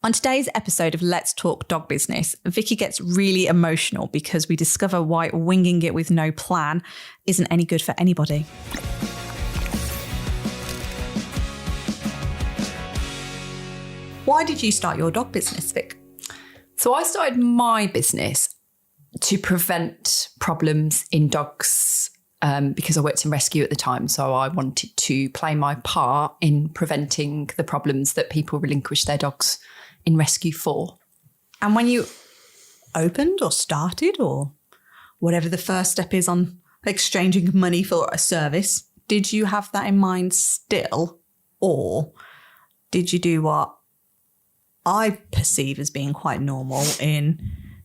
On today's episode of Let's Talk Dog Business, Vicky gets really emotional because we discover why winging it with no plan isn't any good for anybody. Why did you start your dog business, Vic? So I started my business to prevent problems in dogs because I worked in rescue at the time. So I wanted to play my part in preventing the problems that people relinquish their dogs in rescue for. And when you opened or started or whatever the first step is on exchanging money for a service, did you have that in mind still? Or did you do what I perceive as being quite normal in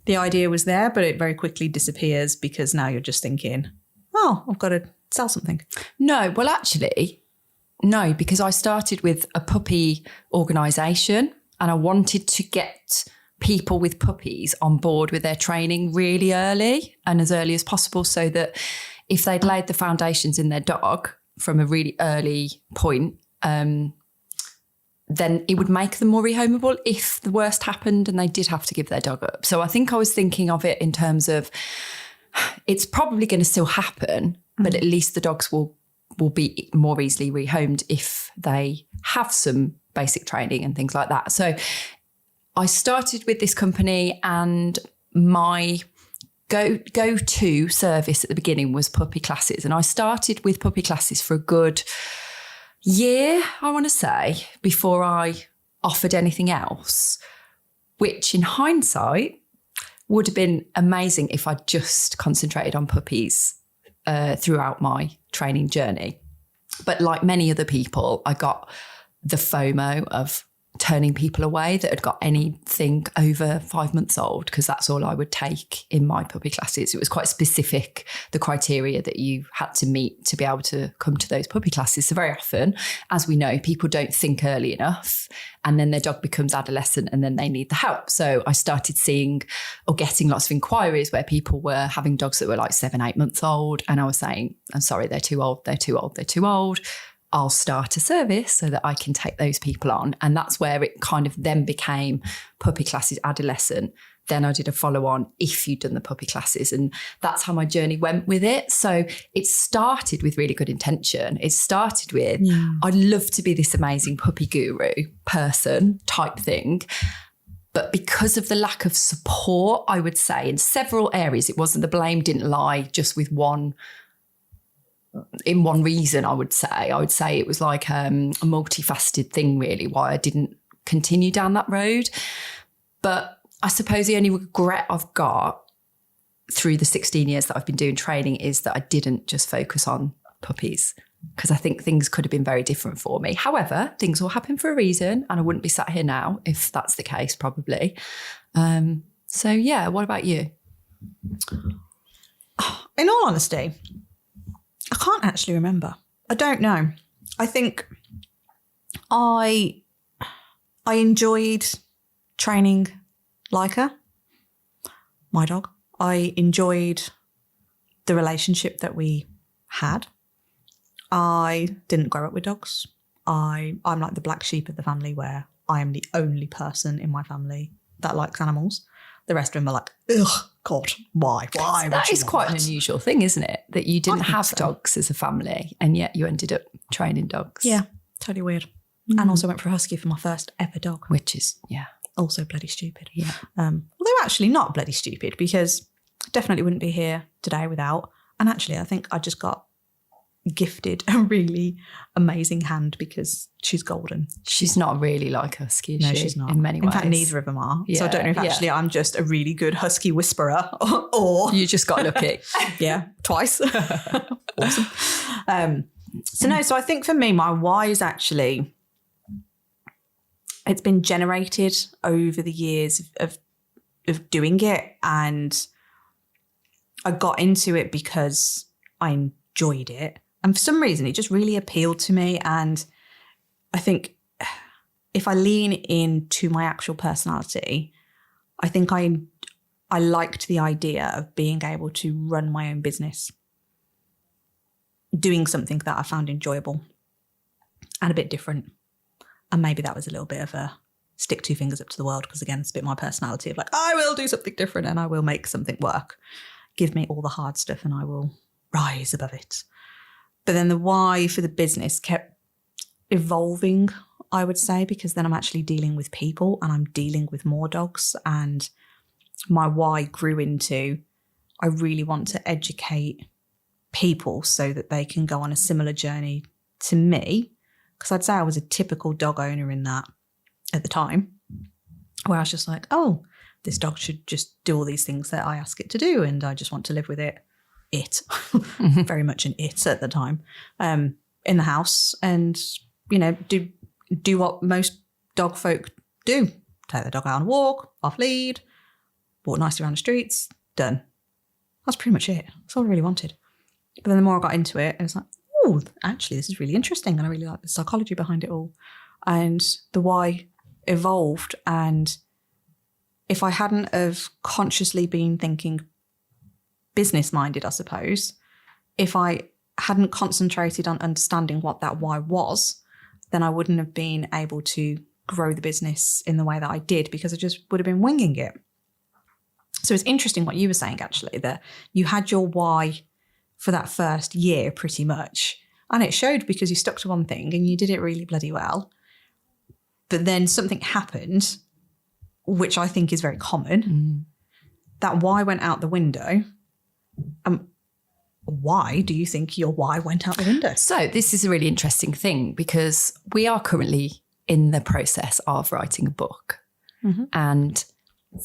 the idea was there, but it very quickly disappears because now you're just thinking, oh, I've got to sell something? No, well, actually, no, because I started with a puppy organisation and I wanted to get people with puppies on board with their training really early and as early as possible so that if they'd laid the foundations in their dog from a really early point, then it would make them more rehomeable if the worst happened and they did have to give their dog up. So I think I was thinking of it in terms of it's probably going to still happen, but at least the dogs will be more easily rehomed if they have some basic training and things like that. So I started with this company and my go-to service at the beginning was puppy classes. And I started with puppy classes for a good year, I want to say, before I offered anything else, which in hindsight would have been amazing if I just concentrated on puppies throughout my training journey. But like many other people, I got the FOMO of turning people away that had got anything over 5 months old, because that's all I would take in my puppy classes. It was quite specific, the criteria that you had to meet to be able to come to those puppy classes. So very often, as we know, people don't think early enough and then their dog becomes adolescent and then they need the help. So I started seeing or getting lots of inquiries where people were having dogs that were like 7, 8 months old. And I was saying, I'm sorry, they're too old, they're too old, they're too old. I'll start a service so that I can take those people on. And that's where it kind of then became puppy classes adolescent. Then I did a follow-on if you'd done the puppy classes. And that's how my journey went with it. So it started with really good intention. It started with, I'd love to be this amazing puppy guru person type thing. But because of the lack of support, I would say in several areas, it wasn't, the blame didn't lie just with one reason. I would say it was like a multifaceted thing really why I didn't continue down that road. But I suppose the only regret I've got through the 16 years that I've been doing training is that I didn't just focus on puppies, because I think things could have been very different for me. However, things will happen for a reason and I wouldn't be sat here now if that's the case, probably. So yeah, what about you? In all honesty, I can't actually remember. I don't know. I think I enjoyed training Leica, my dog. I enjoyed the relationship that we had. I didn't grow up with dogs. I'm like the black sheep of the family where I am the only person in my family that likes animals. The rest of them are like, ugh, God, why? Why? That is quite an unusual thing, isn't it? That you didn't have dogs as a family and yet you ended up training dogs. Yeah, totally weird. And also went for a husky for my first ever dog. Which is, also bloody stupid. Yeah. Although actually not bloody stupid, because I definitely wouldn't be here today without. And actually, I think I just got gifted a really amazing hand because she's golden. She's not really like a husky, no, she's not. In many ways. In fact, neither of them are. Yeah, so I don't know if actually I'm just a really good husky whisperer or... You just got lucky. Yeah, twice. Awesome. So I think for me, my why is actually... It's been generated over the years of doing it, and I got into it because I enjoyed it. And for some reason, it just really appealed to me. And I think if I lean into my actual personality, I think I liked the idea of being able to run my own business, doing something that I found enjoyable and a bit different. And maybe that was a little bit of a stick two fingers up to the world, because again, it's a bit my personality of like, I will do something different and I will make something work. Give me all the hard stuff and I will rise above it. But then the why for the business kept evolving, I would say, because then I'm actually dealing with people and I'm dealing with more dogs, and my why grew into, I really want to educate people so that they can go on a similar journey to me. Because I'd say I was a typical dog owner in that at the time, where I was just like, oh, this dog should just do all these things that I ask it to do, and I just want to live with it. Very much an it at the time, in the house, and, you know, do what most dog folk do. Take the dog out on a walk, off lead, walk nicely around the streets, done. That's pretty much it. That's all I really wanted. But then the more I got into it, I was like, oh, actually, this is really interesting. And I really like the psychology behind it all. And the why evolved. And if I hadn't have consciously been thinking business-minded, I suppose, if I hadn't concentrated on understanding what that why was, then I wouldn't have been able to grow the business in the way that I did, because I just would have been winging it. So it's interesting what you were saying, actually, that you had your why for that first year pretty much. And it showed because you stuck to one thing and you did it really bloody well. But then something happened, which I think is very common. That why went out the window. Why do you think your why went out the window? So this is a really interesting thing, because we are currently in the process of writing a book. And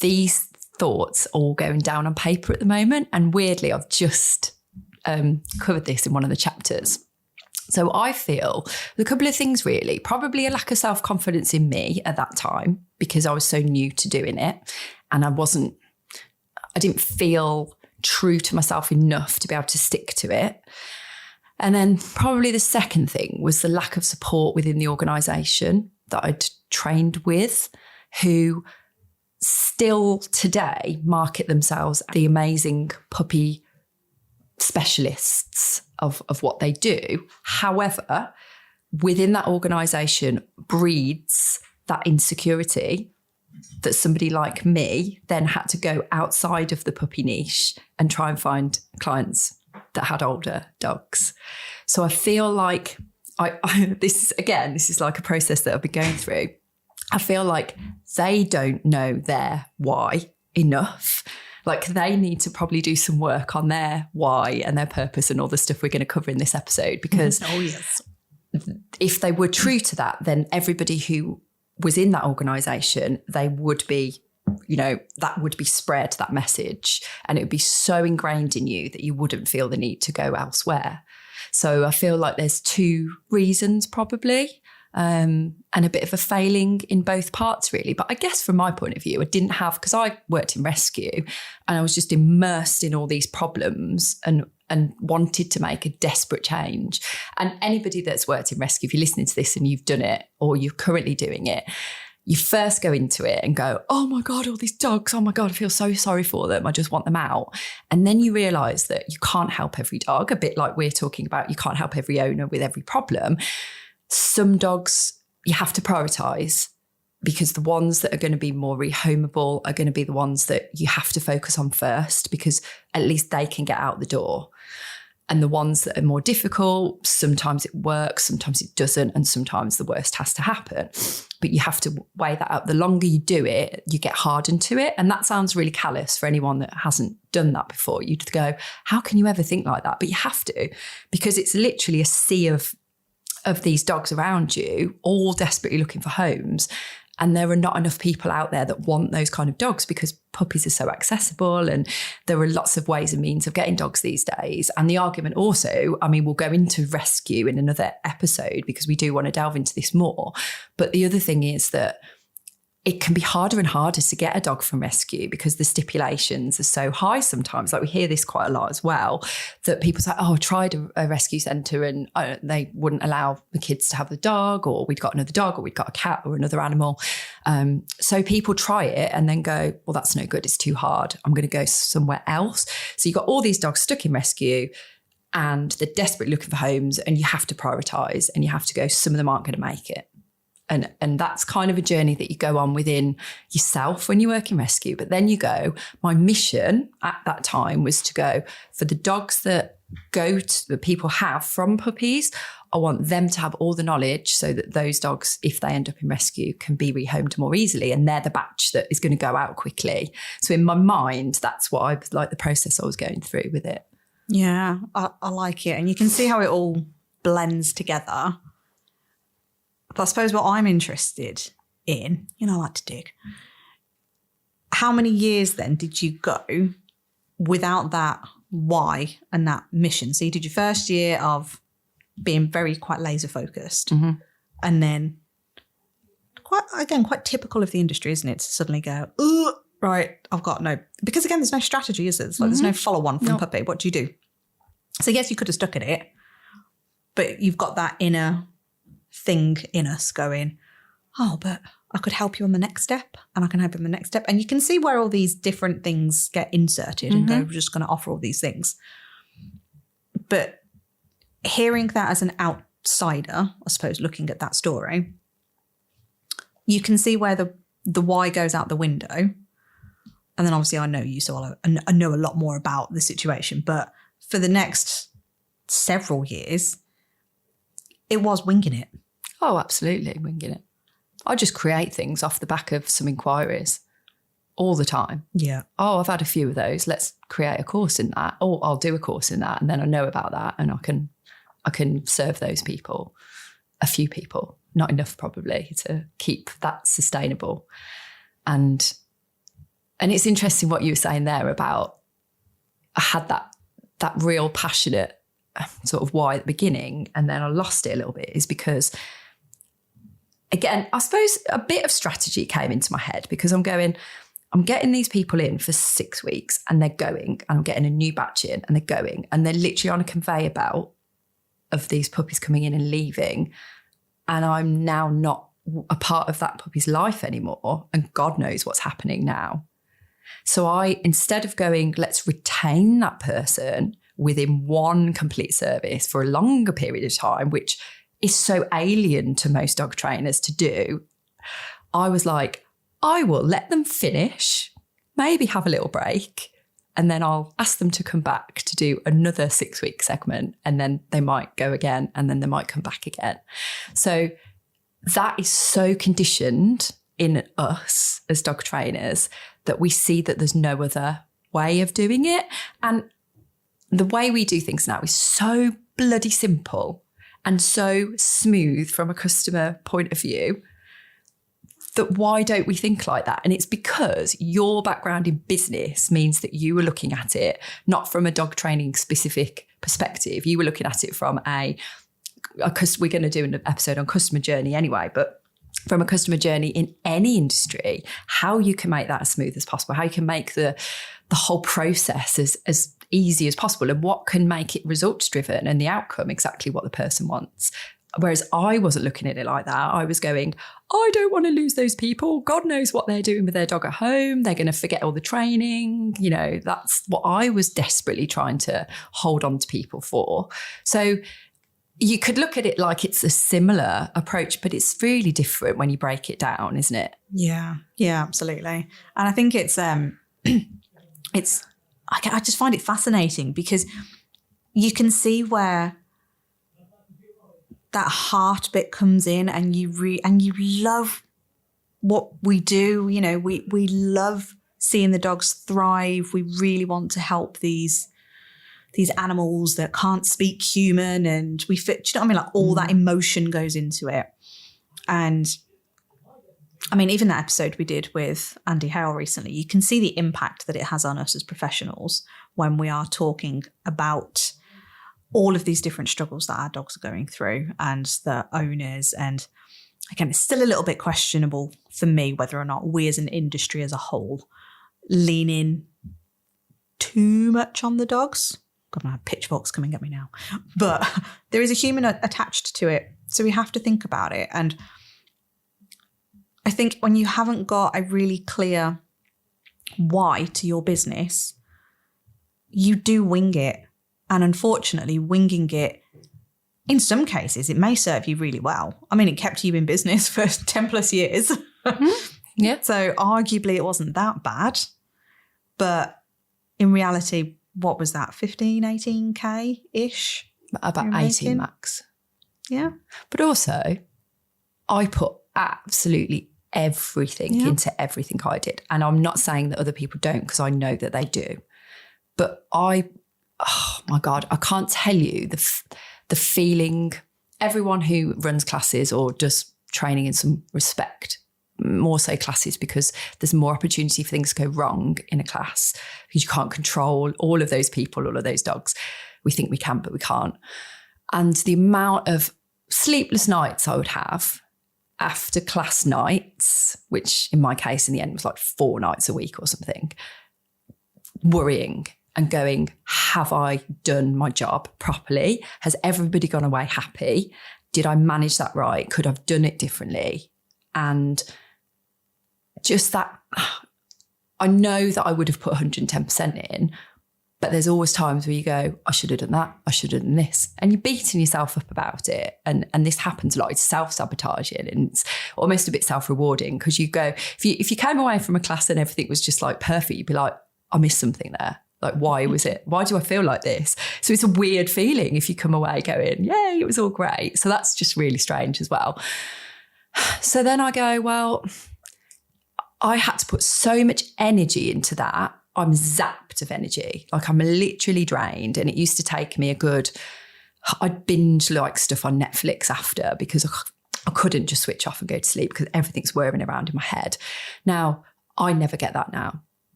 these thoughts all going down on paper at the moment. And weirdly, I've just covered this in one of the chapters. So I feel a couple of things really, probably a lack of self-confidence in me at that time, because I was so new to doing it. And I didn't feel true to myself enough to be able to stick to it. And then probably the second thing was the lack of support within the organisation that I'd trained with, who still today market themselves the amazing puppy specialists of what they do. However, within that organisation breeds that insecurity that somebody like me then had to go outside of the puppy niche and try and find clients that had older dogs. So I feel like this is like a process that I've been going through. I feel like they don't know their why enough. Like they need to probably do some work on their why and their purpose and all the stuff we're going to cover in this episode, because if they were true to that, then everybody who was in that organisation, they would be, you know, that would be spread, that message, and it would be so ingrained in you that you wouldn't feel the need to go elsewhere. So I feel like there's two reasons probably, and a bit of a failing in both parts really. But I guess from my point of view, I didn't have, because I worked in rescue and I was just immersed in all these problems and wanted to make a desperate change. And anybody that's worked in rescue, if you're listening to this and you've done it or you're currently doing it, you first go into it and go, oh my God, all these dogs, oh my God, I feel so sorry for them. I just want them out. And then you realise that you can't help every dog, a bit like we're talking about, you can't help every owner with every problem. Some dogs you have to prioritise, because the ones that are going to be more rehomable are going to be the ones that you have to focus on first, because at least they can get out the door. And the ones that are more difficult, sometimes it works, sometimes it doesn't, and sometimes the worst has to happen. But you have to weigh that up. The longer you do it, you get hardened to it. And that sounds really callous for anyone that hasn't done that before. You'd go, how can you ever think like that? But you have to, because it's literally a sea of these dogs around you, all desperately looking for homes. And there are not enough people out there that want those kind of dogs, because puppies are so accessible and there are lots of ways and means of getting dogs these days. And the argument also, I mean, we'll go into rescue in another episode because we do want to delve into this more. But the other thing is that it can be harder and harder to get a dog from rescue because the stipulations are so high sometimes. Like we hear this quite a lot as well, that people say, oh, I tried a rescue centre and they wouldn't allow the kids to have the dog, or we'd got another dog, or we'd got a cat or another animal. So people try it and then go, well, that's no good. It's too hard. I'm going to go somewhere else. So you've got all these dogs stuck in rescue and they're desperately looking for homes, and you have to prioritise and you have to go, some of them aren't going to make it. And that's kind of a journey that you go on within yourself when you work in rescue. But then you go, my mission at that time was to go for the dogs that people have from puppies. I want them to have all the knowledge so that those dogs, if they end up in rescue, can be rehomed more easily. And they're the batch that is going to go out quickly. So in my mind, that's what I like the process I was going through with it. Yeah, I like it. And you can see how it all blends together. But I suppose what I'm interested in, I like to dig. How many years then did you go without that why and that mission? So you did your first year of being quite laser focused. Mm-hmm. And then quite typical of the industry, isn't it? To suddenly go, oh, right, I've got no, because again, there's no strategy, is there? It's like there's no follow on from puppy. What do you do? So yes, you could have stuck at it, but you've got that inner thing in us going, oh, but I could help you on the next step and I can help you on the next step. And you can see where all these different things get inserted and go, we're just going to offer all these things. But hearing that as an outsider, I suppose, looking at that story, you can see where the why goes out the window. And then obviously I know you, so I know a lot more about the situation. But for the next several years, it was winging it. Oh, absolutely, winging it. I just create things off the back of some inquiries all the time. Yeah. Oh, I've had a few of those. Let's create a course in that. Oh, I'll do a course in that. And then I know about that and I can serve those people, a few people, not enough probably to keep that sustainable. And it's interesting what you were saying there about I had that real passionate sort of why at the beginning and then I lost it a little bit is because, again, I suppose a bit of strategy came into my head because I'm getting these people in for 6 weeks and they're going, and I'm getting a new batch in and they're going, and they're literally on a conveyor belt of these puppies coming in and leaving. And I'm now not a part of that puppy's life anymore. And God knows what's happening now. So instead of going, let's retain that person within one complete service for a longer period of time, which is so alien to most dog trainers to do, I was like, I will let them finish, maybe have a little break, and then I'll ask them to come back to do another 6-week segment, and then they might go again, and then they might come back again. So that is so conditioned in us as dog trainers that we see that there's no other way of doing it. And the way we do things now is so bloody simple and so smooth from a customer point of view that why don't we think like that? And it's because your background in business means that you were looking at it not from a dog training specific perspective. You were looking at it from because we're going to do an episode on customer journey anyway, but from a customer journey in any industry, how you can make that as smooth as possible, how you can make the whole process as easy as possible, and what can make it results driven and the outcome exactly what the person wants. Whereas I wasn't looking at it like that. I was going, I don't want to lose those people. God knows what they're doing with their dog at home. They're going to forget all the training. That's what I was desperately trying to hold on to people for. So you could look at it like it's a similar approach, but it's really different when you break it down, isn't it? Yeah, absolutely. And I think it's I just find it fascinating because you can see where that heart bit comes in, and you love what we do. We love seeing the dogs thrive. We really want to help these animals that can't speak human, and we fit, do you know what I mean? Like all that emotion goes into it. And I mean, even that episode we did with Andy Hale recently, you can see the impact that it has on us as professionals when we are talking about all of these different struggles that our dogs are going through and the owners. And again, it's still a little bit questionable for me whether or not we as an industry as a whole lean in too much on the dogs. God, I have pitchforks coming at me now. But there is a human attached to it. So we have to think about it. And I think when you haven't got a really clear why to your business, you do wing it. And unfortunately, winging it in some cases, it may serve you really well. I mean, it kept you in business for 10 plus years. Yeah. So arguably it wasn't that bad. But in reality, what was that? 15, 18K-ish? About 18 max. Yeah. But also, I put absolutely everything into everything I did. And I'm not saying that other people don't, because I know that they do. But oh my God, I can't tell you the feeling. Everyone who runs classes or does training in some respect, more so classes, because there's more opportunity for things to go wrong in a class because you can't control all of those people, all of those dogs. We think we can, but we can't. And the amount of sleepless nights I would have after class nights, which in my case in the end was like 4 nights a week or something, worrying and going, have I done my job properly? Has everybody gone away happy? Did I manage that right? Could I have done it differently? And just that, I know that I would have put 110% in, but there's always times where you go, I should have done that. I should have done this. And you're beating yourself up about it. And this happens a lot. It's self-sabotaging and it's almost a bit self-rewarding because you go, if you came away from a class and everything was just like perfect, you'd be like, I missed something there. Like, why was it? Why do I feel like this? So it's a weird feeling if you come away going, yay, it was all great. So that's just really strange as well. So then I go, well, I had to put so much energy into that. I'm zapped of energy. Like I'm literally drained. And it used to take me I'd binge like stuff on Netflix after because I couldn't just switch off and go to sleep because everything's whirring around in my head. Now, I never get that now.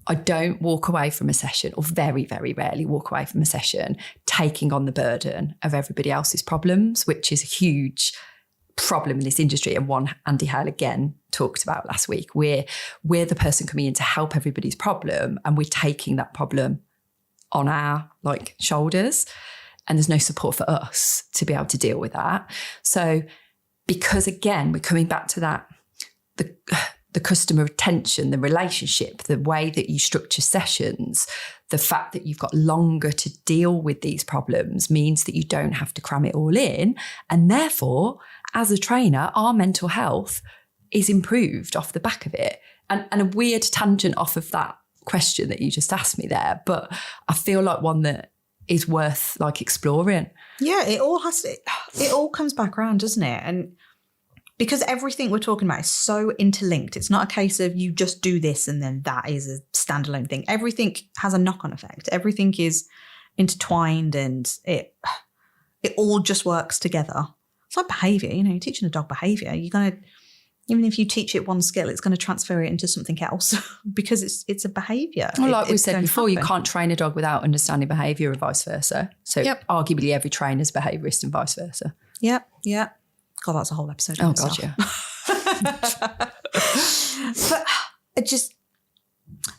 I don't walk away from a session, or very, very rarely walk away from a session taking on the burden of everybody else's problems, which is a huge problem in this industry, and one Andy Hale again talked about last week. We're the person coming in to help everybody's problem, and we're taking that problem on our like shoulders, and there's no support for us to be able to deal with that. So because again, we're coming back to that, the customer retention, the relationship, the way that you structure sessions, the fact that you've got longer to deal with these problems means that you don't have to cram it all in. And therefore, as a trainer, our mental health is improved off the back of it. And a weird tangent off of that question that you just asked me there, but I feel like one that is worth like exploring. Yeah, it all comes back around, doesn't it? And because everything we're talking about is so interlinked, it's not a case of you just do this and then that is a standalone thing. Everything has a knock-on effect. Everything is intertwined and it all just works together. It's like behaviour, you're teaching a dog behaviour. You're going to, even if you teach it one skill, it's going to transfer it into something else because it's a behaviour. Well, like we said before, you can't train a dog without understanding behaviour and vice versa. So arguably every trainer's behaviourist and vice versa. Yep. God, that's a whole episode. Oh, God, yeah. But it just,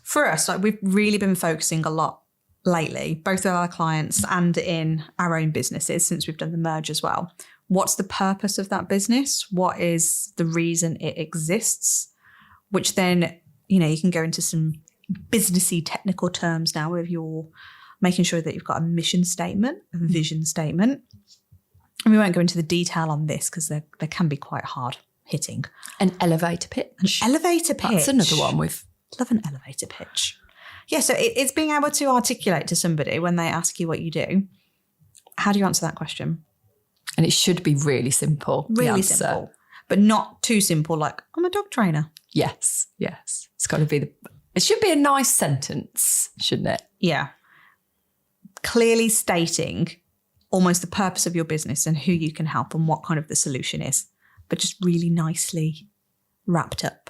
for us, like we've really been focusing a lot lately, both with our clients and in our own businesses since we've done the merge as well. What's the purpose of that business? What is the reason it exists? Which then, you can go into some businessy technical terms now where you're making sure that you've got a mission statement, a vision statement. And we won't go into the detail on this because they can be quite hard hitting. An elevator pitch. That's another one with. Love an elevator pitch. Yeah, so it's being able to articulate to somebody when they ask you what you do. How do you answer that question? And it should be really simple. Really simple. But not too simple like, I'm a dog trainer. Yes. It's got to be it should be a nice sentence, shouldn't it? Yeah. Clearly stating almost the purpose of your business and who you can help and what kind of the solution is, but just really nicely wrapped up.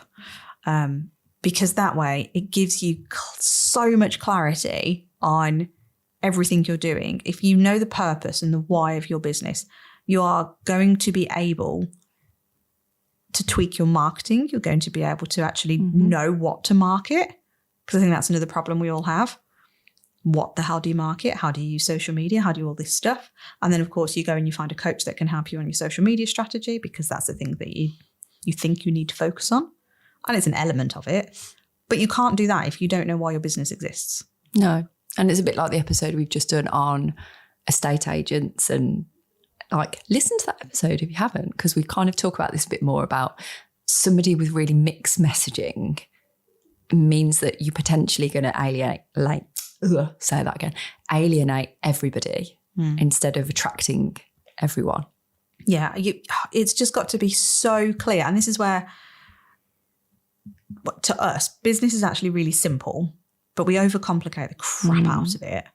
Because that way it gives you so much clarity on everything you're doing. If you know the purpose and the why of your business, you are going to be able to tweak your marketing. You're going to be able to actually know what to market, because I think that's another problem we all have. What the hell do you market? How do you use social media? How do you all this stuff? And then, of course, you go and you find a coach that can help you on your social media strategy because that's the thing that you think you need to focus on. And it's an element of it. But you can't do that if you don't know why your business exists. No. And it's a bit like the episode we've just done on estate agents and like listen to that episode if you haven't, because we kind of talk about this a bit more about somebody with really mixed messaging means that you're potentially going to alienate everybody instead of attracting everyone. Yeah, it's just got to be so clear. And this is where, to us, business is actually really simple, but we overcomplicate the crap out of it.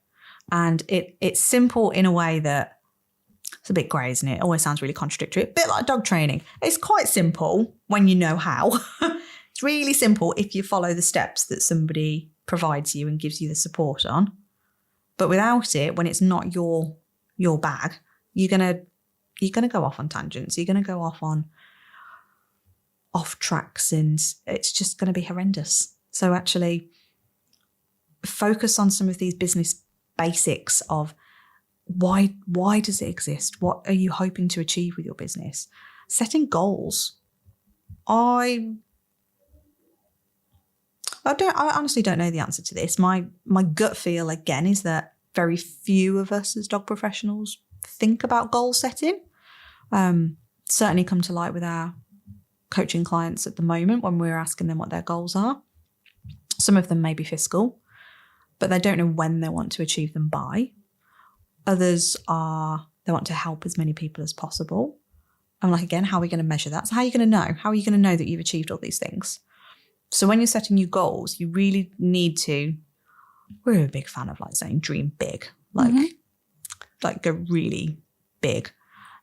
And it's simple in a way that it's a bit grey, isn't it? It always sounds really contradictory. A bit like dog training. It's quite simple when you know how. It's really simple if you follow the steps that somebody provides you and gives you the support on. But without it, when it's not your bag, you're gonna go off on tangents. You're gonna go off tracks, and it's just gonna be horrendous. So actually, focus on some of these business basics of why does it exist? What are you hoping to achieve with your business? Setting goals. I honestly don't know the answer to this. My gut feel again is that very few of us as dog professionals think about goal setting. Certainly come to light with our coaching clients at the moment when we're asking them what their goals are. Some of them may be fiscal, but they don't know when they want to achieve them by. Others they want to help as many people as possible. I'm like, again, how are we going to measure that? So how are you going to know? How are you going to know that you've achieved all these things? So when you're setting your goals, you really need to, we're a big fan of like saying dream big, like go really big.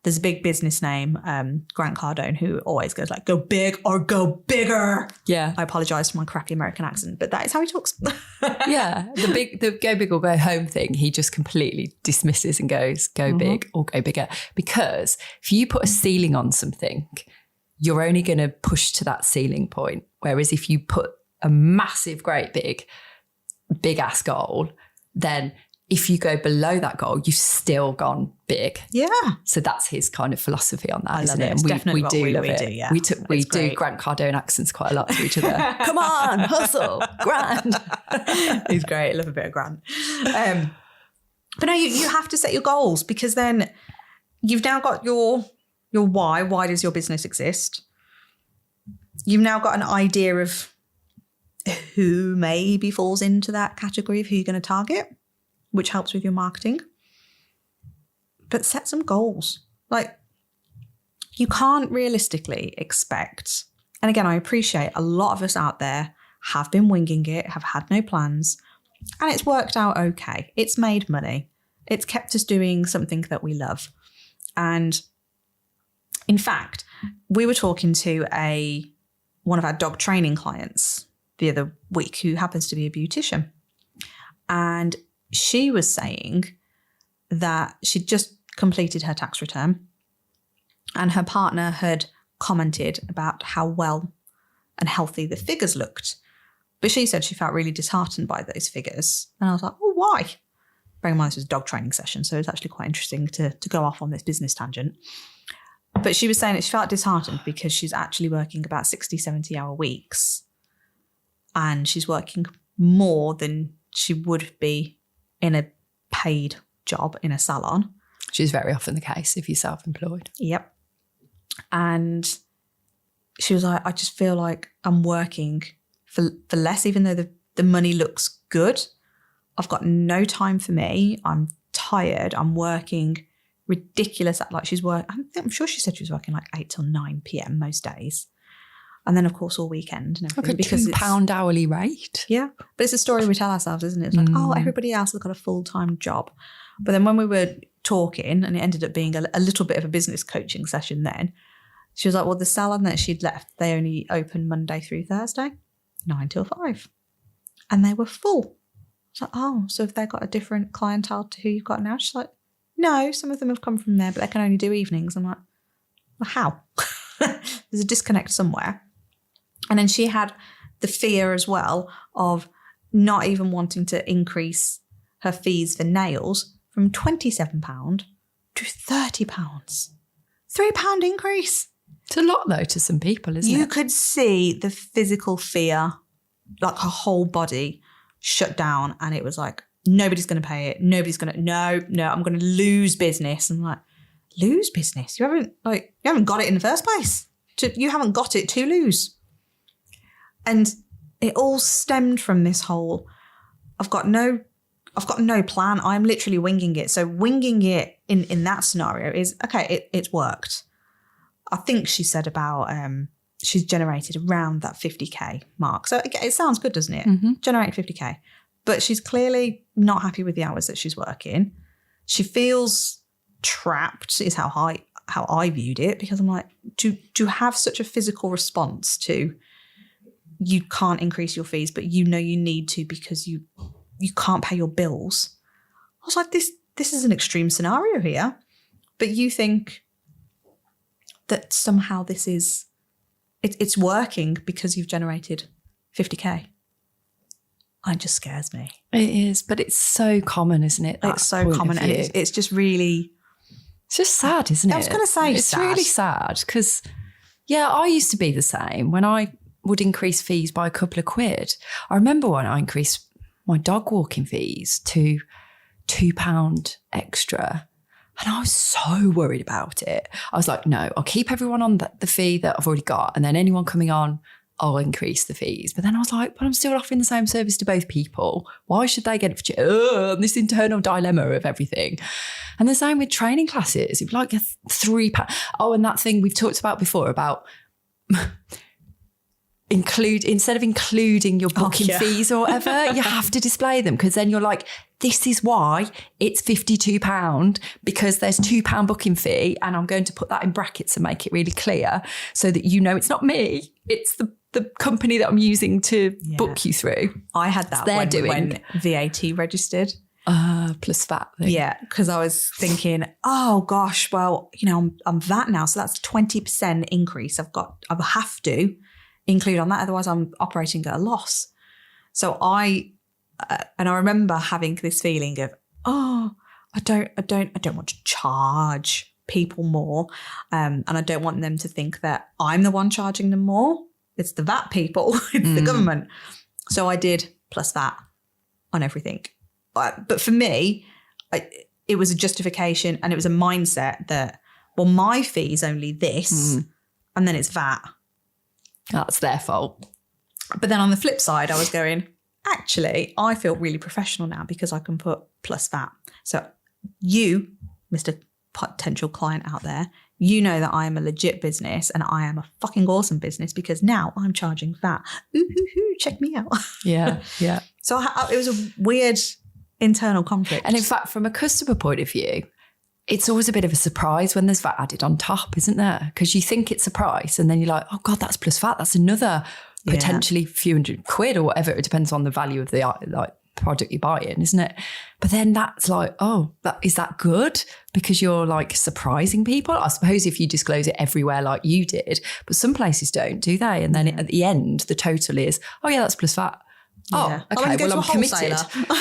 There's a big business name, Grant Cardone, who always goes like, go big or go bigger. Yeah. I apologise for my crappy American accent, but that is how he talks. Yeah. The go big or go home thing, he just completely dismisses and goes, go big or go bigger. Because if you put a ceiling on something, you're only going to push to that ceiling point. Whereas if you put a massive, great big ass goal, then if you go below that goal, you've still gone big. Yeah. So that's his kind of philosophy on that, I isn't love it? It's And definitely we do love we it. do, yeah. We do Grant Cardone accents quite a lot to each other. Come on, hustle, Grant. He's great. I love a bit of Grant. But no, you have to set your goals, because then you've now got your why. Why does your business exist? You've now got an idea of who maybe falls into that category of who you're going to target, which helps with your marketing. But set some goals. Like, you can't realistically expect, and again, I appreciate a lot of us out there have been winging it, have had no plans, and it's worked out okay. It's made money. It's kept us doing something that we love. And in fact, we were talking to one of our dog training clients the other week, who happens to be a beautician. And she was saying that she'd just completed her tax return, and her partner had commented about how well and healthy the figures looked. But she said she felt really disheartened by those figures. And I was like, oh, why? Bearing in mind this was a dog training session, so it's actually quite interesting to go off on this business tangent. But she was saying that she felt disheartened because she's actually working about 60, 70-hour weeks. And she's working more than she would be in a paid job in a salon. Which is very often the case if you're self-employed. Yep. And she was like, I just feel like I'm working for less, even though the money looks good. I've got no time for me. I'm tired. I'm working ridiculous. Like I'm sure she said she was working like 8 till 9 p.m. most days. And then, of course, all weekend and everything. Like a £2 hourly rate. Yeah. But it's a story we tell ourselves, isn't it? It's like, oh, everybody else has got a full-time job. But then when we were talking, and it ended up being a little bit of a business coaching session then, she was like, well, the salon that she'd left, they only open Monday through Thursday, 9 till 5. And they were full. It's like, oh, so have they got a different clientele to who you've got now? She's like, no, some of them have come from there, but they can only do evenings. I'm like, well, how? There's a disconnect somewhere. And then she had the fear as well of not even wanting to increase her fees for nails from £27 to £30. £3 increase. It's a lot, though, to some people, isn't it? You could see the physical fear, like her whole body shut down, and it was like, nobody's going to pay it. Nobody's going to, no, I'm going to lose business. And I'm like, lose business. You haven't got it in the first place. You haven't got it to lose. And it all stemmed from this whole, I've got no plan. I'm literally winging it. So winging it in that scenario is, okay, it's worked. I think she said about she's generated around that 50K mark. So it sounds good, doesn't it? Mm-hmm. Generate 50K. But she's clearly not happy with the hours that she's working. She feels trapped is how I viewed it, because I'm like, to have such a physical response to you can't increase your fees, but you know you need to because you can't pay your bills. I was like, this is an extreme scenario here. But you think that somehow this is it's working because you've generated 50K. It just scares me. It is, but it's so common, isn't it? It's so common, and it's just really... It's just sad, isn't it? I was going to say it's sad. Really sad because, I used to be the same. When I would increase fees by a couple of quid, I remember when I increased my dog walking fees to £2 extra, and I was so worried about it. I was like, no, I'll keep everyone on the fee that I've already got, and then anyone coming on, I'll increase the fees. But then I was like, but I'm still offering the same service to both people. Why should they get it for cheap? This internal dilemma of everything. And the same with training classes. If like £3. Oh, and that thing we've talked about before about instead of including your booking fees or whatever, you have to display them, because then you're like, this is why it's £52 because there's £2 booking fee, and I'm going to put that in brackets and make it really clear so that you know it's not me, it's the company that I'm using to book you through. I had that when VAT registered. Plus VAT thing. Yeah, because I was thinking, oh gosh, well, I'm VAT now, so that's 20% increase. I have to include on that, otherwise I'm operating at a loss. So I remember having this feeling of, I don't want to charge people more, and I don't want them to think that I'm the one charging them more. It's the VAT people, it's the government. So I did plus VAT on everything. But for me, it was a justification, and it was a mindset that, well, my fee is only this, and then it's VAT. That's their fault. But then on the flip side, I was going, actually, I feel really professional now because I can put plus VAT. So you, Mr. Potential client out there, you know that I am a legit business and I am a fucking awesome business because now I'm charging VAT. Ooh, check me out. Yeah. So it was a weird internal conflict. And in fact, from a customer point of view, it's always a bit of a surprise when there's VAT added on top, isn't there? Because you think it's a price and then you're like, oh God, that's plus VAT. That's another potentially few hundred quid or whatever. It depends on the value of the product you're buying, isn't it? But then that's like, is that good? Because you're like surprising people. I suppose if you disclose it everywhere like you did, but some places don't, do they? And then at the end, the total is, that's plus VAT. Yeah. Okay, well, I'm committed.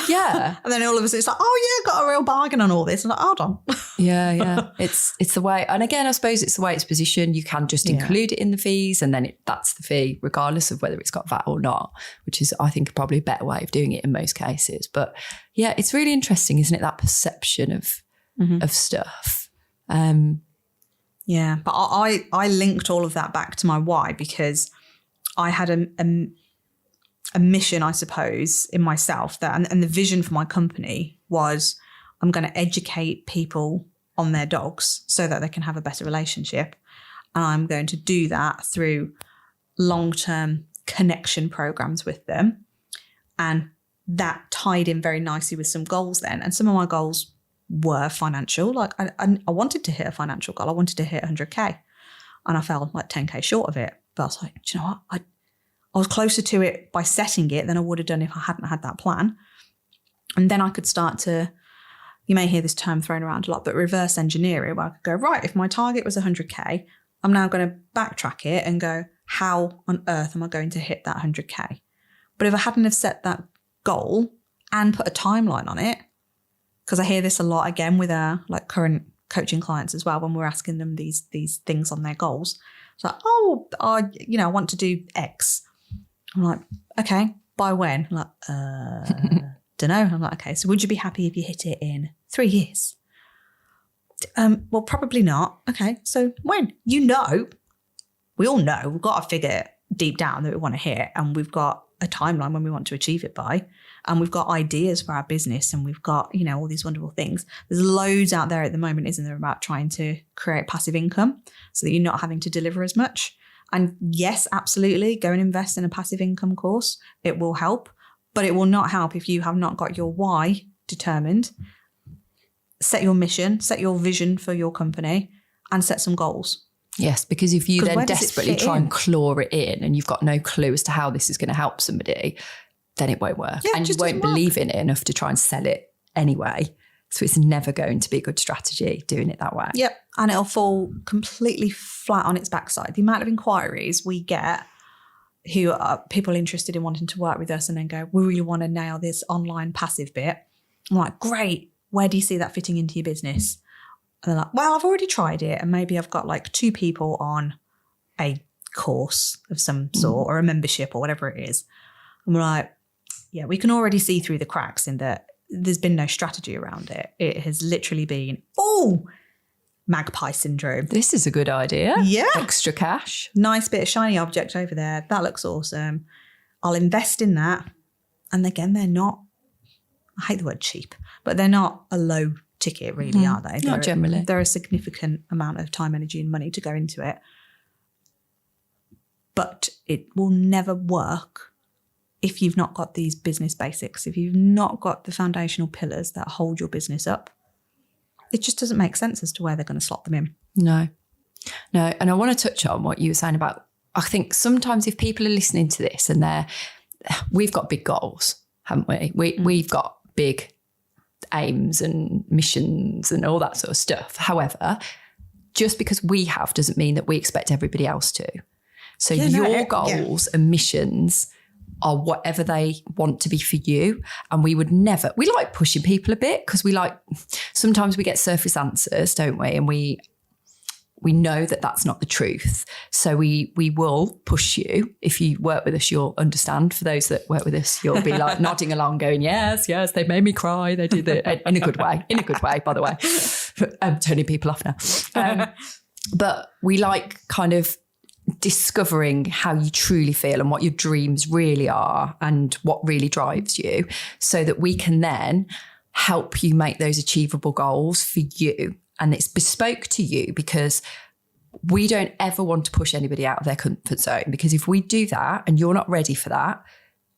Yeah. And then all of a sudden it's like, got a real bargain on all this. I'm like, hold on. Yeah. It's the way, and again, I suppose it's the way it's positioned. You can just include it in the fees, and then that's the fee, regardless of whether it's got VAT or not, which is, I think, probably a better way of doing it in most cases. But yeah, it's really interesting, isn't it? That perception of stuff. Yeah, but I linked all of that back to my why, because I had a mission, I suppose, in myself, that and the vision for my company was, I'm going to educate people on their dogs so that they can have a better relationship. And I'm going to do that through long-term connection programs with them. And that tied in very nicely with some goals then. And some of my goals were financial. Like I wanted to hit a financial goal. I wanted to hit 100K, and I fell like 10K short of it. But I was like, do you know what? I was closer to it by setting it than I would have done if I hadn't had that plan. And then I could start to, you may hear this term thrown around a lot, but reverse engineer it, where I could go, right, if my target was 100K, I'm now going to backtrack it and go, how on earth am I going to hit that 100K? But if I hadn't have set that goal and put a timeline on it, because I hear this a lot again with our like current coaching clients as well, when we're asking them these things on their goals. It's like, I want to do X. I'm like, okay, by when? I'm like, don't know. I'm like, okay, so would you be happy if you hit it in 3 years? Well, probably not. Okay, so when? We all know we've got to figure deep down that we want to hit, and we've got a timeline when we want to achieve it by, and we've got ideas for our business, and we've got, all these wonderful things. There's loads out there at the moment, isn't there, about trying to create passive income so that you're not having to deliver as much. And yes, absolutely, go and invest in a passive income course. It will help, but it will not help if you have not got your why determined. Set your mission, set your vision for your company, and set some goals. Yes, because if you then desperately try and claw it in and you've got no clue as to how this is going to help somebody, then it won't work. And you won't believe in it enough to try and sell it anyway. So it's never going to be a good strategy doing it that way. Yep. And it'll fall completely flat on its backside. The amount of inquiries we get who are people interested in wanting to work with us and then go, we really want to nail this online passive bit. I'm like, great. Where do you see that fitting into your business? And they're like, well, I've already tried it. And maybe I've got like 2 people on a course of some sort or a membership or whatever it is. And we're like, yeah, we can already see through the cracks in that there's been no strategy around it. It has literally been, magpie syndrome. This is a good idea. Yeah. Extra cash. Nice bit of shiny object over there. That looks awesome. I'll invest in that. And again, they're not, I hate the word cheap, but they're not a low ticket really, are they? Not generally. They're a significant amount of time, energy and money to go into it. But it will never work if you've not got these business basics, if you've not got the foundational pillars that hold your business up. It just doesn't make sense as to where they're going to slot them in. No. And I want to touch on what you were saying about, I think sometimes if people are listening to this and we've got big goals, haven't we? We've got big aims and missions and all that sort of stuff. However, just because we have doesn't mean that we expect everybody else to. So your goals and missions are whatever they want to be for you. And we like pushing people a bit because sometimes we get surface answers, don't we? And we know that that's not the truth. So we will push you. If you work with us, you'll understand. For those that work with us, you'll be like nodding along going, yes, they made me cry. They did it in a good way, by the way. I'm turning people off now. But we like kind of discovering how you truly feel and what your dreams really are and what really drives you so that we can then help you make those achievable goals for you. And it's bespoke to you because we don't ever want to push anybody out of their comfort zone, because if we do that and you're not ready for that,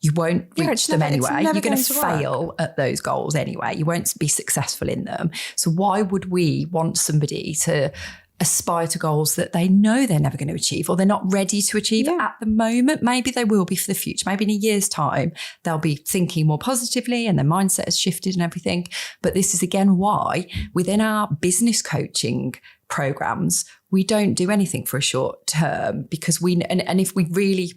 you won't reach them anyway. You're going to fail at those goals anyway. You won't be successful in them. So why would we want somebody to aspire to goals that they know they're never going to achieve or they're not ready to achieve at the moment? Maybe they will be for the future. Maybe in a year's time, they'll be thinking more positively and their mindset has shifted and everything. But this is again why within our business coaching programs, we don't do anything for a short term, because and if we really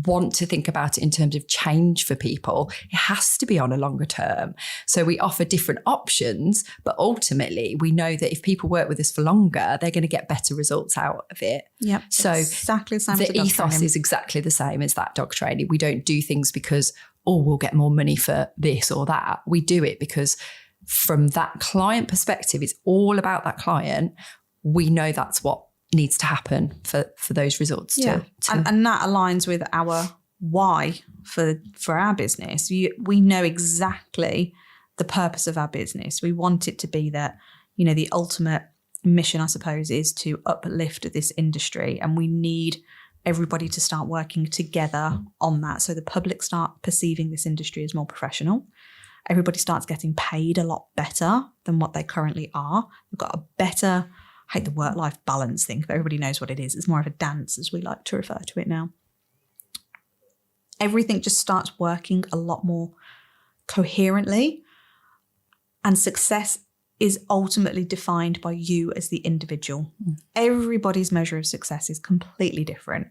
want to think about it in terms of change for people, it has to be on a longer term. So we offer different options, but ultimately we know that if people work with us for longer, they're going to get better results out of it. Yep. So exactly the same. The ethos is exactly the same as that dog training. We don't do things because, we'll get more money for this or that. We do it because from that client perspective, it's all about that client. We know that's what needs to happen for those results. Yeah. And that aligns with our why for our business. We know exactly the purpose of our business. We want it to be that, the ultimate mission, I suppose, is to uplift this industry. And we need everybody to start working together on that. So the public start perceiving this industry as more professional. Everybody starts getting paid a lot better than what they currently are. We've got a better, I hate the work-life balance thing, but everybody knows what it is. It's more of a dance, as we like to refer to it now. Everything just starts working a lot more coherently, and success is ultimately defined by you as the individual. Everybody's measure of success is completely different.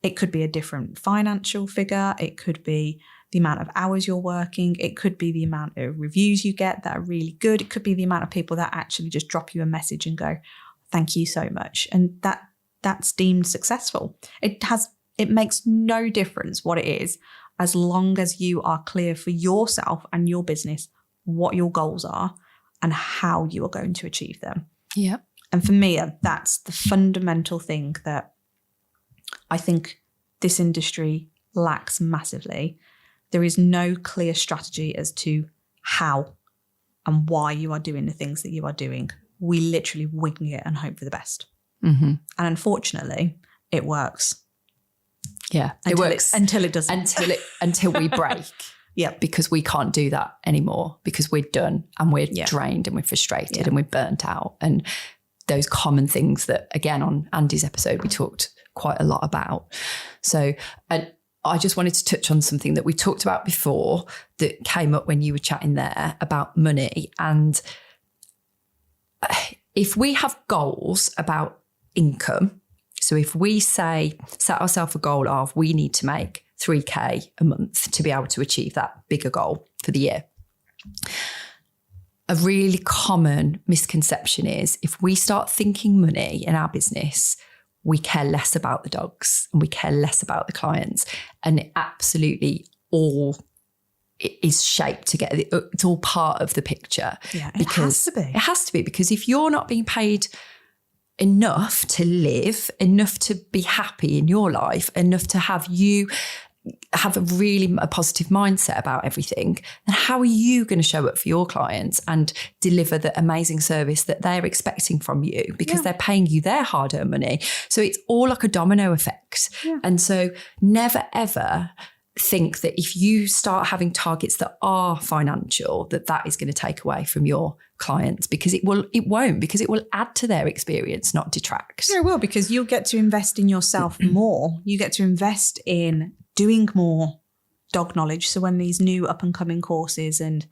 It could be a different financial figure. It could be the amount of hours you're working. It could be the amount of reviews you get that are really good. It could be the amount of people that actually just drop you a message and go, thank you so much. And that's deemed successful. It makes no difference what it is, as long as you are clear for yourself and your business what your goals are and how you are going to achieve them. Yeah. And for me, that's the fundamental thing that I think this industry lacks massively. There is no clear strategy as to how and why you are doing the things that you are doing. We literally wing it and hope for the best. Mm-hmm. And unfortunately, it works. Yeah, it works until it doesn't. Until we break. Yeah, because we can't do that anymore because we're done and we're drained and we're frustrated and we're burnt out. And those common things that, again, on Andy's episode, we talked quite a lot about. So, and I just wanted to touch on something that we talked about before that came up when you were chatting there about money. And if we have goals about income, so if we set ourselves a goal of we need to make 3K a month to be able to achieve that bigger goal for the year. A really common misconception is if we start thinking money in our business, we care less about the dogs and we care less about the clients. And it absolutely all is shaped to get, it's all part of the picture. Yeah, it has to be. It has to be, because if you're not being paid enough to live, enough to be happy in your life, enough to have a positive mindset about everything, then how are you going to show up for your clients and deliver the amazing service that they're expecting from you, because they're paying you their hard-earned money? So it's all like a domino effect. Yeah. And so never ever think that if you start having targets that are financial, that is going to take away from your clients, because it won't, because it will add to their experience, not detract. Yeah, it will, because you'll get to invest in yourself more. You get to invest in doing more dog knowledge. So when these new up and coming courses and,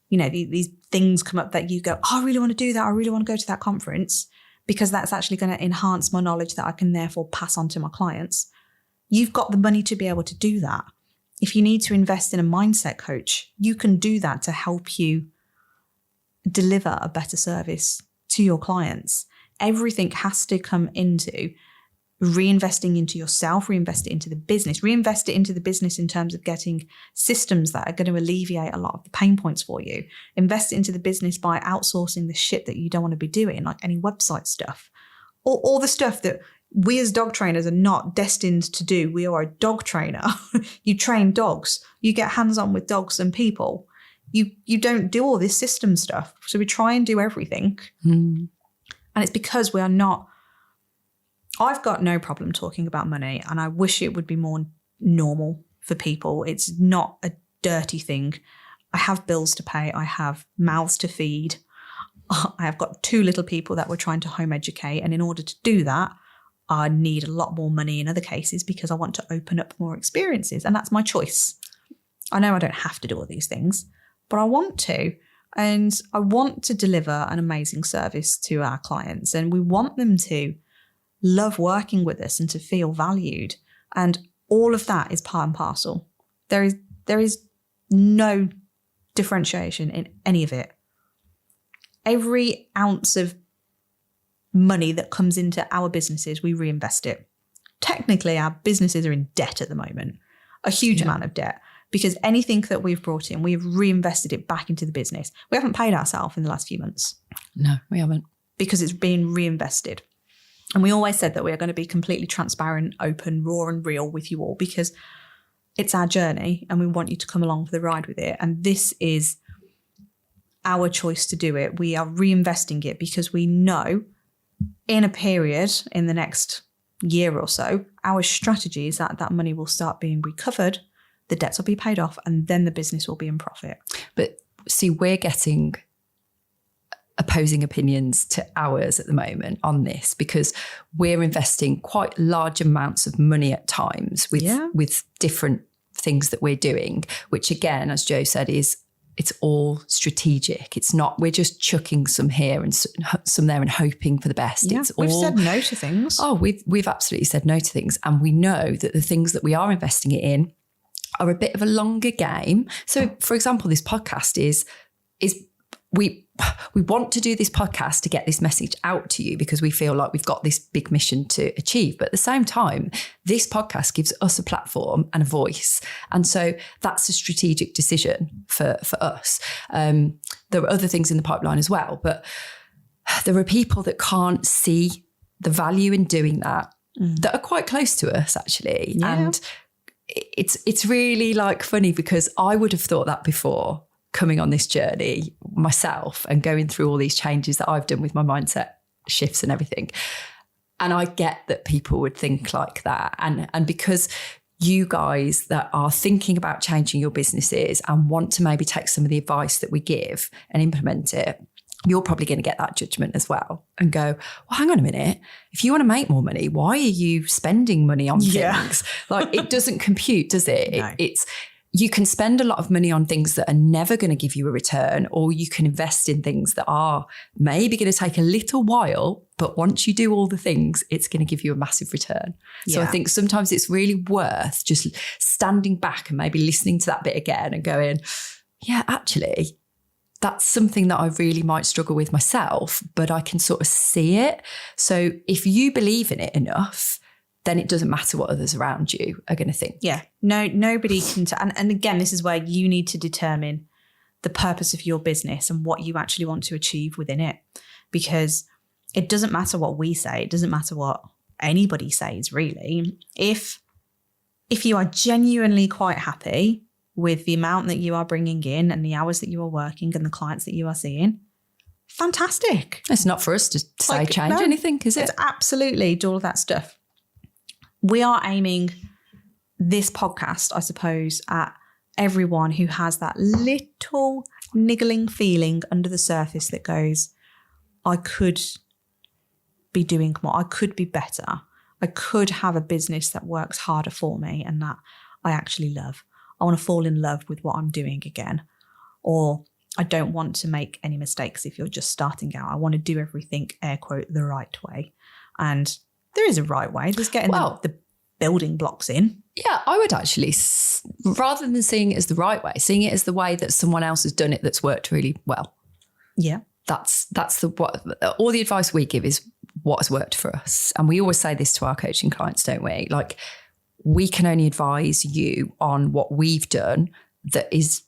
you know, these things come up that you go, oh, I really want to do that. I really want to go to that conference because that's actually going to enhance my knowledge that I can therefore pass on to my clients. You've got the money to be able to do that. If you need to invest in a mindset coach, you can do that to help you deliver a better service to your clients. Everything has to come into reinvesting into yourself, reinvest it into the business, reinvest it into the business in terms of getting systems that are going to alleviate a lot of the pain points for you. Invest it into the business by outsourcing the shit that you don't want to be doing, like any website stuff, or all the stuff that we as dog trainers are not destined to do. We are a dog trainer. You train dogs. You get hands-on with dogs and people. You don't do all this system stuff. So we try and do everything. And it's because we are not... I've got no problem talking about money, and I wish it would be more normal for people. It's not a dirty thing. I have bills to pay. I have mouths to feed. I have got 2 little people that we're trying to home educate. And in order to do that, I need a lot more money in other cases because I want to open up more experiences. And that's my choice. I know I don't have to do all these things, but I want to. And I want to deliver an amazing service to our clients. And we want them to love working with us and to feel valued. And all of that is part and parcel. There is no differentiation in any of it. Every ounce of money that comes into our businesses, we reinvest it. Technically, our businesses are in debt at the moment, a huge amount of debt, because anything that we've brought in, we've reinvested it back into the business. We haven't paid ourselves in the last few months. No, we haven't. Because it's been reinvested. And we always said that we are going to be completely transparent, open, raw and real with you all, because it's our journey and we want you to come along for the ride with it. And this is our choice to do it. We are reinvesting it because we know in a period, in the next year or so, our strategy is that money will start being recovered, the debts will be paid off, and then the business will be in profit. But see, we're getting opposing opinions to ours at the moment on this, because we're investing quite large amounts of money at times with different things that we're doing, which again, as Joe said, it's all strategic. It's not, we're just chucking some here and some there and hoping for the best. Yeah, we've said no to things. Oh, we've absolutely said no to things. And we know that the things that we are investing it in are a bit of a longer game. So for example, this podcast is we want to do this podcast to get this message out to you because we feel like we've got this big mission to achieve. But at the same time, this podcast gives us a platform and a voice. And so that's a strategic decision for us. There are other things in the pipeline as well. But there are people that can't see the value in doing that are quite close to us, actually. Yeah. And it's really like funny, because I would have thought that before coming on this journey myself and going through all these changes that I've done with my mindset shifts and everything. And I get that people would think like that. And because you guys that are thinking about changing your businesses and want to maybe take some of the advice that we give and implement it, you're probably going to get that judgment as well and go, well, hang on a minute. If you want to make more money, why are you spending money on things? Like, it doesn't compute, does it? No. You can spend a lot of money on things that are never going to give you a return, or you can invest in things that are maybe going to take a little while, but once you do all the things, it's going to give you a massive return. So I think sometimes it's really worth just standing back and maybe listening to that bit again and going, yeah, actually, that's something that I really might struggle with myself, but I can sort of see it. So if you believe in it enough, then it doesn't matter what others around you are going to think. Yeah. No, nobody can. And again, this is where you need to determine the purpose of your business and what you actually want to achieve within it. Because it doesn't matter what we say. It doesn't matter what anybody says, really. If you are genuinely quite happy with the amount that you are bringing in and the hours that you are working and the clients that you are seeing, fantastic. It's not for us to say change anything, is it? It's absolutely do all of that stuff. We are aiming this podcast, I suppose, at everyone who has that little niggling feeling under the surface that goes, I could be doing more. I could be better. I could have a business that works harder for me and that I actually love. I want to fall in love with what I'm doing again. Or I don't want to make any mistakes if you're just starting out. I want to do everything, air quote, the right way. And there is a right way. There's getting the building blocks in. Yeah, I would actually, rather than seeing it as the right way, seeing it as the way that someone else has done it that's worked really well. Yeah. That's all the advice we give is what has worked for us. And we always say this to our coaching clients, don't we? Like, we can only advise you on what we've done that is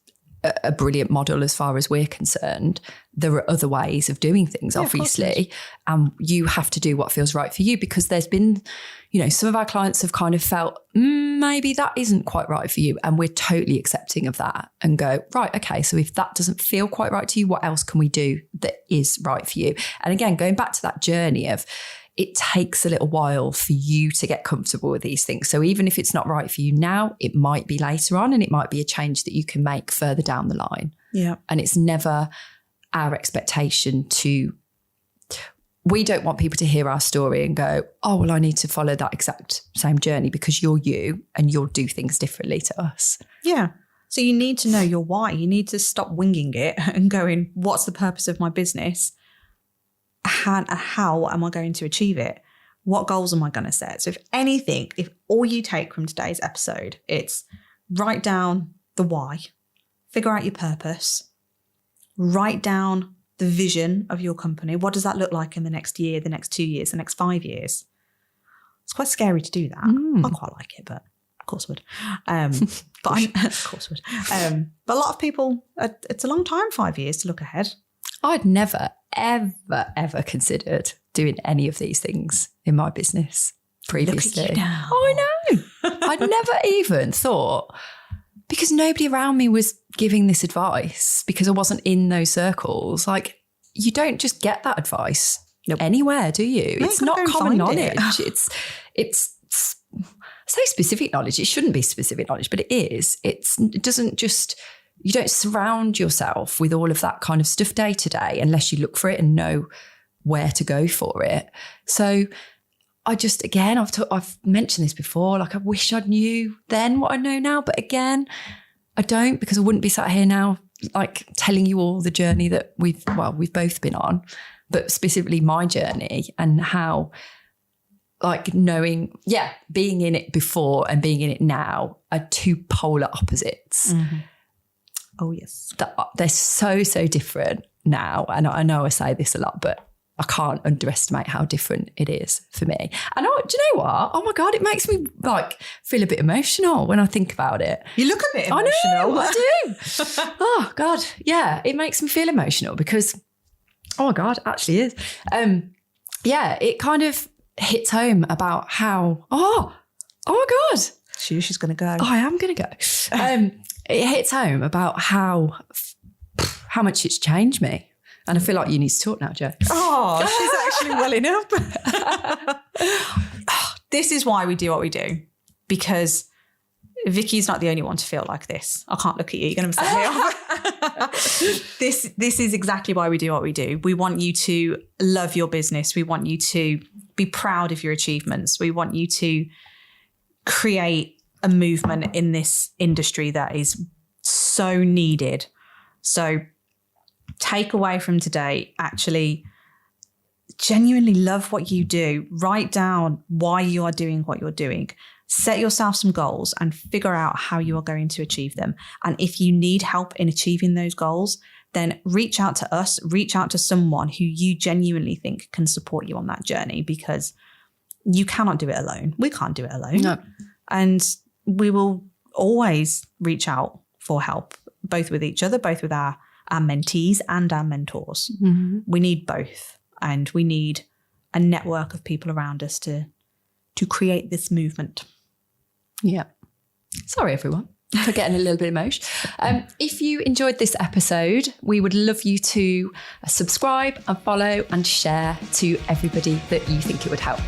a brilliant model as far as we're concerned. There are other ways of doing things, obviously. And you have to do what feels right for you, because there's been, some of our clients have kind of felt, maybe that isn't quite right for you. And we're totally accepting of that and go, right, okay, so if that doesn't feel quite right to you, what else can we do that is right for you? And again, going back to that journey of, it takes a little while for you to get comfortable with these things. So even if it's not right for you now, it might be later on, and it might be a change that you can make further down the line. Yeah. And it's never our expectation we don't want people to hear our story and go, oh, well, I need to follow that exact same journey, because you're you and you'll do things differently to us. Yeah. So you need to know your why. You need to stop winging it and going, what's the purpose of my business? How am I going to achieve it? What goals am I going to set? So if all you take from today's episode, it's write down the why, figure out your purpose, write down the vision of your company. What does that look like in the next year, the next 2 years, the next 5 years? It's quite scary to do that. I quite like it, but of course I would. Of course I would. But a lot of people, it's a long time, 5 years to look ahead. I'd never, ever, ever considered doing any of these things in my business previously. Look at you now. Oh, I know. I'd never even thought, because nobody around me was giving this advice, because I wasn't in those circles. Like, you don't just get that advice anywhere, do you? No, it's not common knowledge. It's I say specific knowledge. It shouldn't be specific knowledge, but it is. It doesn't just... You don't surround yourself with all of that kind of stuff day to day unless you look for it and know where to go for it. So I just, again, I've mentioned this before, like, I wish I knew then what I know now. But again, I don't, because I wouldn't be sat here now, like, telling you all the journey that we've both been on, but specifically my journey and how, like, knowing, being in it before and being in it now are two polar opposites. Mm-hmm. Oh, yes. They're so, so different now. And I know I say this a lot, but I can't underestimate how different it is for me. And do you know what? Oh, my God, it makes me, like, feel a bit emotional when I think about it. You look a bit emotional. I know, I do. Oh, God. Yeah, it makes me feel emotional because Oh God, actually is. Yeah, it kind of hits home about how, oh my God. She's going to go. Oh, I am going to go. It hits home about how much it's changed me. And I feel like you need to talk now, Jo. Oh, she's actually welling up. This is why we do what we do, because Vicky's not the only one to feel like this. I can't look at you. You're going to set me off. This is exactly why we do what we do. We want you to love your business. We want you to be proud of your achievements. We want you to create a movement in this industry that is so needed. So take away from today, actually genuinely love what you do. Write down why you are doing what you're doing. Set yourself some goals and figure out how you are going to achieve them. And if you need help in achieving those goals, then reach out to us, reach out to someone who you genuinely think can support you on that journey, because you cannot do it alone. We can't do it alone. No. And we will always reach out for help, both with each other, both with our mentees and our mentors. Mm-hmm. We need both. And we need a network of people around us to create this movement. Yeah. Sorry, everyone, for getting a little bit emotional. If you enjoyed this episode, we would love you to subscribe and follow and share to everybody that you think it would help.